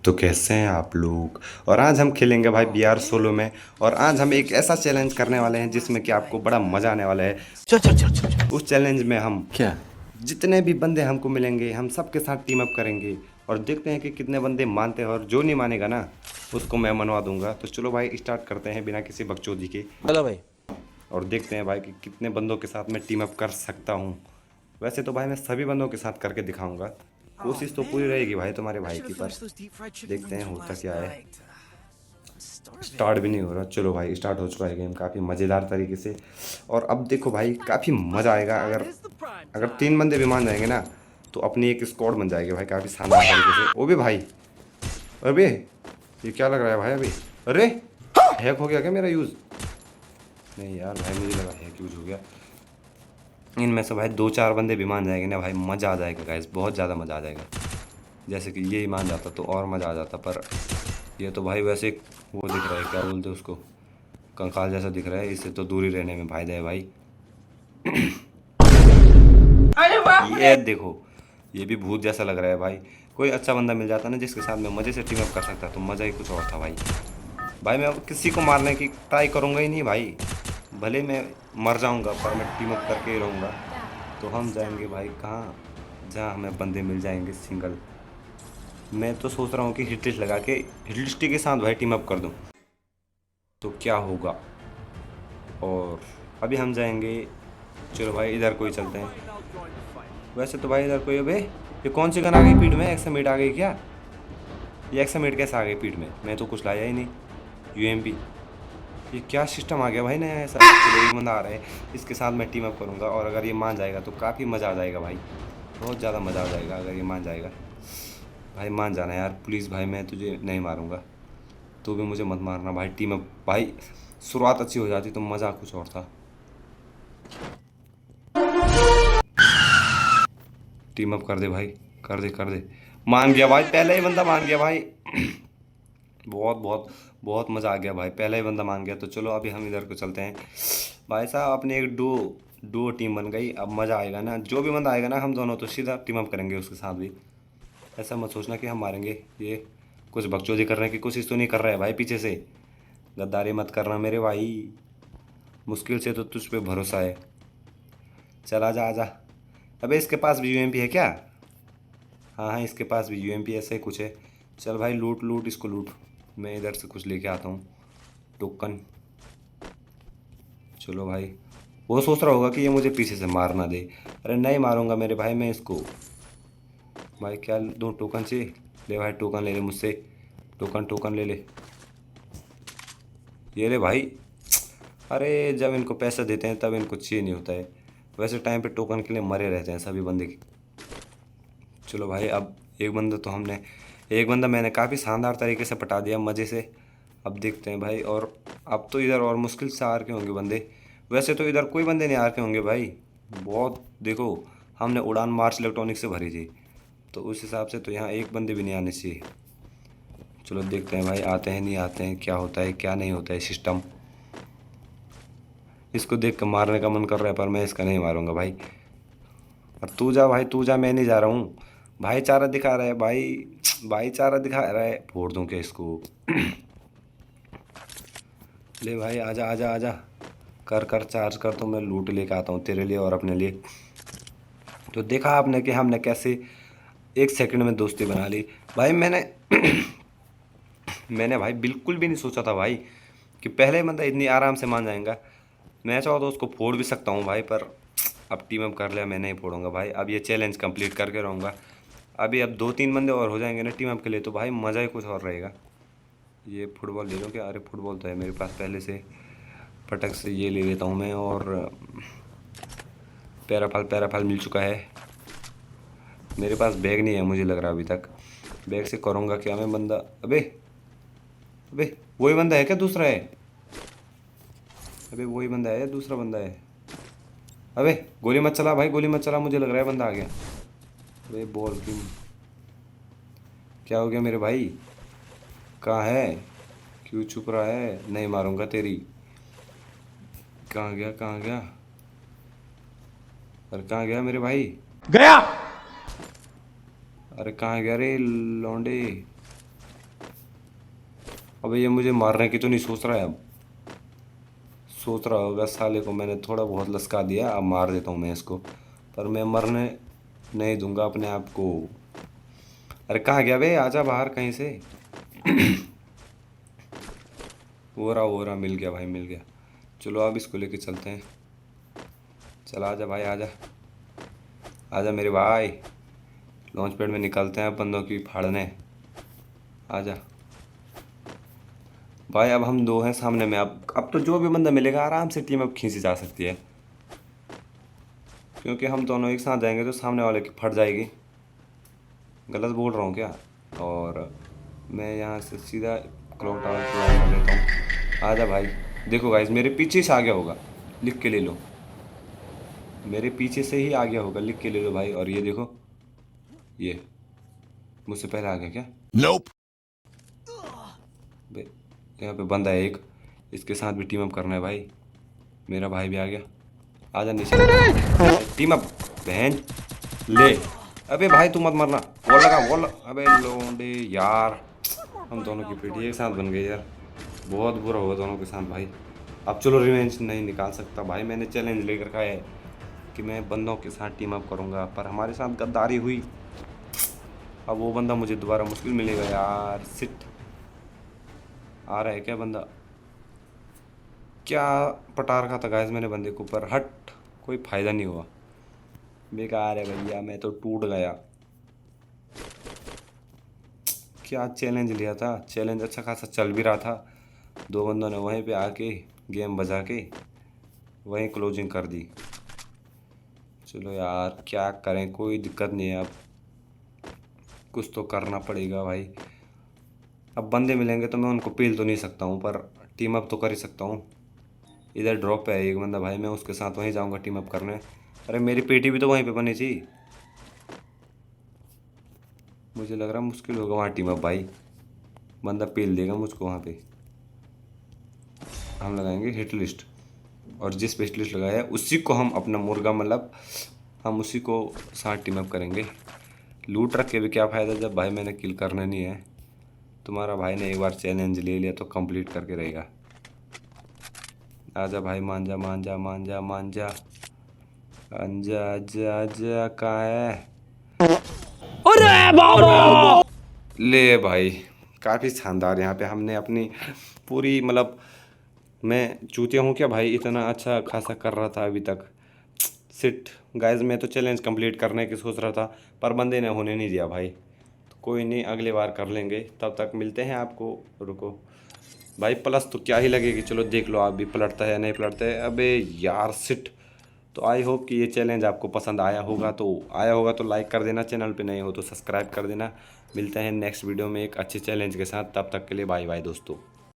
तो कैसे हैं आप लोग। और आज हम खेलेंगे भाई बीआर सोलो में। और आज हम एक ऐसा चैलेंज करने वाले हैं जिसमें कि आपको बड़ा मज़ा आने वाला है। चल चल चल चल चल। उस चैलेंज में हम क्या? जितने भी बंदे हमको मिलेंगे हम सबके साथ टीम अप करेंगे और देखते हैं कि कितने बंदे मानते हैं, और जो नहीं मानेगा ना उसको मैं मनवा दूंगा। तो चलो भाई स्टार्ट करते हैं बिना किसी बकचोदी के। चलो भाई। और देखते हैं भाई कि कितने बंदों के साथ मैं टीम अप कर सकता हूँ। वैसे तो भाई मैं सभी बंदों के साथ करके दिखाऊंगा। कोशिश तो पूरी रहेगी भाई तुम्हारे भाई की, पर देखते हैं होता क्या है। स्टार्ट भी नहीं हो रहा। चलो भाई स्टार्ट हो चुका है गेम काफ़ी मज़ेदार तरीके से। और अब देखो भाई काफ़ी मज़ा आएगा। अगर अगर 3 बंदे भी मान जाएंगे ना तो अपनी एक स्क्वाड बन जाएगी भाई काफ़ी शानदार तरीके से। ओ भी भाई, अबे ये क्या लग रहा है भाई अभी। अरे हैक हो गया क्या मेरा यूज़? नहीं यार भाई मुझे लगा हैक यूज़ हो गया। इनमें से भाई 2-4 बंदे भी मान जाएंगे ना भाई, मज़ा आ जाएगा गाइस, बहुत ज़्यादा मज़ा आ जाएगा। जैसे कि ये ही मान जाता तो और मज़ा आ जाता, पर ये तो भाई वैसे वो दिख रहा है, क्या बोलते हैं उसको, कंकाल जैसा दिख रहा है। इससे तो दूरी रहने में फायदा है भाई। ये देखो ये भी भूत जैसा लग रहा है भाई। कोई अच्छा बंदा मिल जाता ना जिसके साथ मैं मज़े से टीम अप कर सकता तो मज़ा ही कुछ और था भाई। भाई मैं अब किसी को मारने की ट्राई करूँगा ही नहीं भाई। भले मैं मर जाऊँगा पर मैं टीम अप करके ही रहूँगा। तो हम जाएंगे भाई कहाँ, जहाँ हमें बंदे मिल जाएंगे सिंगल। मैं तो सोच रहा हूँ कि हिट लिस्ट लगा के हिट लिस्ट के साथ भाई टीम अप कर दूँ तो क्या होगा। और अभी हम जाएंगे, चलो भाई इधर कोई चलते हैं। वैसे तो भाई इधर कोई, अबे ये कौन सी गन आ गई पीठ में? एक्समेट आ गई क्या? ये एक्समेट कैसे आ गई पीठ में? मैं तो कुछ लाया ही नहीं। यूएमपी, ये क्या सिस्टम आ गया भाई नया ऐसा। चलो एक बंदा आ रहा है, इसके साथ मैं टीम अप करूँगा और अगर ये मान जाएगा तो काफ़ी मज़ा आ जाएगा भाई। बहुत ज़्यादा मज़ा आ जाएगा अगर ये मान जाएगा। भाई मान जाना यार प्लीज़ भाई, मैं तुझे नहीं मारूँगा, तू भी मुझे मत मारना भाई। टीम अप भाई शुरुआत अच्छी हो जाती तो मज़ा कुछ और था। टीम अप कर दे भाई, कर दे कर दे। मान गया भाई, पहले ही बंदा मान गया भाई। बहुत बहुत बहुत मज़ा आ गया भाई, पहला ही बंदा मान गया। तो चलो अभी हम इधर को चलते हैं भाई साहब। अपने एक डो डो टीम बन गई, अब मज़ा आएगा ना। जो भी बंदा आएगा ना हम दोनों तो सीधा टीम अप करेंगे उसके साथ भी। ऐसा मत सोचना कि हम मारेंगे। ये कुछ बकचोदी करने की कोशिश तो नहीं कर रहा है भाई पीछे से? गद्दारी मत करना मेरे भाई, मुश्किल से तो तुझ पे भरोसा है। चल आजा आजा। अबे इसके पास भी यूएमपी है क्या? हाँ हाँ इसके पास भी यूएमपी ऐसे ही कुछ है। चल भाई लूट लूट इसको लूट, मैं इधर से कुछ लेके आता हूँ टोकन। चलो भाई, वो सोच रहा होगा कि ये मुझे पीछे से मार ना दे। अरे नहीं मारूंगा मेरे भाई मैं इसको। भाई क्या दूँ टोकन से? ले भाई टोकन ले ले मुझसे, टोकन टोकन ले ले। ये ले भाई। अरे जब इनको पैसा देते हैं तब इनको चाहिए नहीं होता है, वैसे टाइम पे टोकन के लिए मरे रहते हैं सभी बंदे। चलो भाई अब एक बंदा तो हमने, एक बंदा मैंने काफ़ी शानदार तरीके से पटा दिया मज़े से। अब देखते हैं भाई। और अब तो इधर और मुश्किल से आ के होंगे बंदे। वैसे तो इधर कोई बंदे नहीं आ के होंगे भाई। बहुत देखो, हमने उड़ान मार्च इलेक्ट्रॉनिक से भरी थी तो उस हिसाब से तो यहाँ एक बंदे भी नहीं आने चाहिए। चलो देखते हैं भाई आते हैं नहीं आते हैं, क्या होता है क्या नहीं होता है सिस्टम। इसको देख कर मारने का मन कर रहा है पर मैं इसका नहीं मारूंगा भाई। और तू जा भाई तू जा, मैं नहीं जा रहा हूँ। भाईचारा दिखा रहा है भाई, भाईचारा दिखा रहा है। फोड़ दूँ क्या इसको? ले भाई आजा आजा आजा, कर कर चार्ज कर, तो मैं लूट लेके आता हूँ तेरे लिए और अपने लिए। तो देखा आपने कि हमने कैसे 1 सेकंड में दोस्ती बना ली भाई। मैंने मैंने भाई बिल्कुल भी नहीं सोचा था भाई कि पहले बंदा इतनी आराम से मान जाएगा। मैं चाहो तो उसको फोड़ भी सकता हूँ भाई, पर अब टीम अप कर लिया, मैं नहीं फोड़ूंगा भाई। अब ये चैलेंज कंप्लीट करके रहूँगा। अभी अब 2-3 बंदे और हो जाएंगे ना टीम अप के लिए तो भाई मज़ा ही कुछ और रहेगा। ये फुटबॉल ले लो क्या? अरे फुटबॉल तो है मेरे पास पहले से, फटक से ये ले लेता हूँ मैं। और पैराफाल पैराफाल मिल चुका है। मेरे पास बैग नहीं है मुझे लग रहा अभी तक। बैग से करूँगा क्या मैं? बंदा, अबे अबे वही बंदा है क्या? दूसरा है? अबे वही बंदा है, दूसरा बंदा है। अबे गोली मत चला भाई, गोली मत चला, मुझे लग रहा है बंदा आ गया। अबे बॉल की, क्या हो गया मेरे भाई? कहाँ है? क्यों छुप रहा है? नहीं मारूंगा तेरी। कहाँ गया कहाँ गया? अरे कहाँ गया मेरे भाई? गया। अरे कहाँ गया रे लौंडे? अब ये मुझे मारने की तो नहीं सोच रहा है। अब सोच रहा होगा साले को मैंने थोड़ा बहुत लसका दिया, अब मार देता हूँ मैं इसको। पर मैं मरने नहीं दूंगा अपने आप को। अरे कहाँ गया बे, आजा बाहर कहीं से। वो रहा मिल गया भाई, मिल गया। चलो अब इसको लेके चलते हैं। चल आजा भाई, आजा आजा मेरे भाई। लॉन्च पैड में निकलते हैं अब बंदों की फाड़ने। आजा भाई, अब हम दो हैं सामने में। अब तो जो भी बंदा मिलेगा आराम से टीम अब खींची जा सकती है, क्योंकि हम दोनों एक साथ जाएंगे तो सामने वाले की फट जाएगी। गलत बोल रहा हूँ क्या? और मैं यहाँ से सीधा क्लॉक टावर पूरा कर लेता हूँ। आजा भाई। देखो गाइस, मेरे पीछे से आ गया होगा, लिख के ले लो। मेरे पीछे से ही आ गया होगा, लिख के ले लो भाई। और ये देखो, ये मुझसे पहले आ गया क्या? Nope. बे, यहाँ पे बंदा है एक, इसके साथ भी टीम अप करना है भाई। मेरा भाई भी आ गया। आजा नीचे टीम अप। बहन ले। अबे भाई तू मत मरना, वॉल लगा वॉल। अबे लोंडे यार, हम दोनों की पीठी एक साथ बन गई यार। बहुत बुरा हुआ दोनों के साथ भाई। अब चलो रिवेंज नहीं निकाल सकता भाई, मैंने चैलेंज लेकर रखा है कि मैं बंदों के साथ टीम अप करूँगा, पर हमारे साथ गद्दारी हुई। अब वो बंदा मुझे दोबारा मुश्किल मिलेगा यार। सिट आ रहा है क्या बंदा? क्या पटा रखा था गाइस मैंने बंदे को, पर हट, कोई फ़ायदा नहीं हुआ। बेकार है भैया, मैं तो टूट गया। क्या चैलेंज लिया था, चैलेंज अच्छा खासा चल भी रहा था। दो बंदों ने वहीं पे आके गेम बजा के वहीं क्लोजिंग कर दी। चलो यार क्या करें, कोई दिक्कत नहीं है। अब कुछ तो करना पड़ेगा भाई। अब बंदे मिलेंगे तो मैं उनको पेल तो नहीं सकता हूँ, पर टीम अप तो कर ही सकता हूँ। इधर ड्रॉप पे है एक बंदा भाई, मैं उसके साथ वहीं जाऊँगा टीम अप करने। अरे मेरी पेटी भी तो वहीं पे बनी थी। मुझे लग रहा मुश्किल होगा वहाँ टीम अप भाई, बंदा पेल देगा मुझको वहाँ पे। हम लगाएंगे हिट लिस्ट, और जिस पे हिट लिस्ट लगाया है उसी को हम अपना मुर्गा, मतलब हम उसी को साथ टीम अप करेंगे। लूट रख के भी क्या फ़ायदा जब भाई मैंने किल करना नहीं है। तुम्हारा भाई ने एक बार चैलेंज ले लिया तो कंप्लीट करके रहेगा। आजा भाई, मान जा मान जा मान जा मान जा। आजा आजा आजा, कहाँ है? अरे बाबा! ले भाई, काफ़ी शानदार। यहाँ पे हमने अपनी पूरी, मतलब मैं चूतिया हूँ क्या भाई, इतना अच्छा खासा कर रहा था अभी तक। सिट गाइस, मैं तो चैलेंज कंप्लीट करने की सोच रहा था, पर बंदे ने होने नहीं दिया भाई। तो कोई नहीं, अगली बार कर लेंगे, तब तक मिलते हैं आपको। रुको भाई, प्लस तो क्या ही लगेगी, चलो देख लो आप भी पलटता है या नहीं पलटता है। अबे यार सिट। तो आई होप कि ये चैलेंज आपको पसंद आया होगा तो लाइक कर देना, चैनल पे नए हो तो सब्सक्राइब कर देना। मिलते हैं नेक्स्ट वीडियो में एक अच्छे चैलेंज के साथ, तब तक के लिए बाय बाय दोस्तों।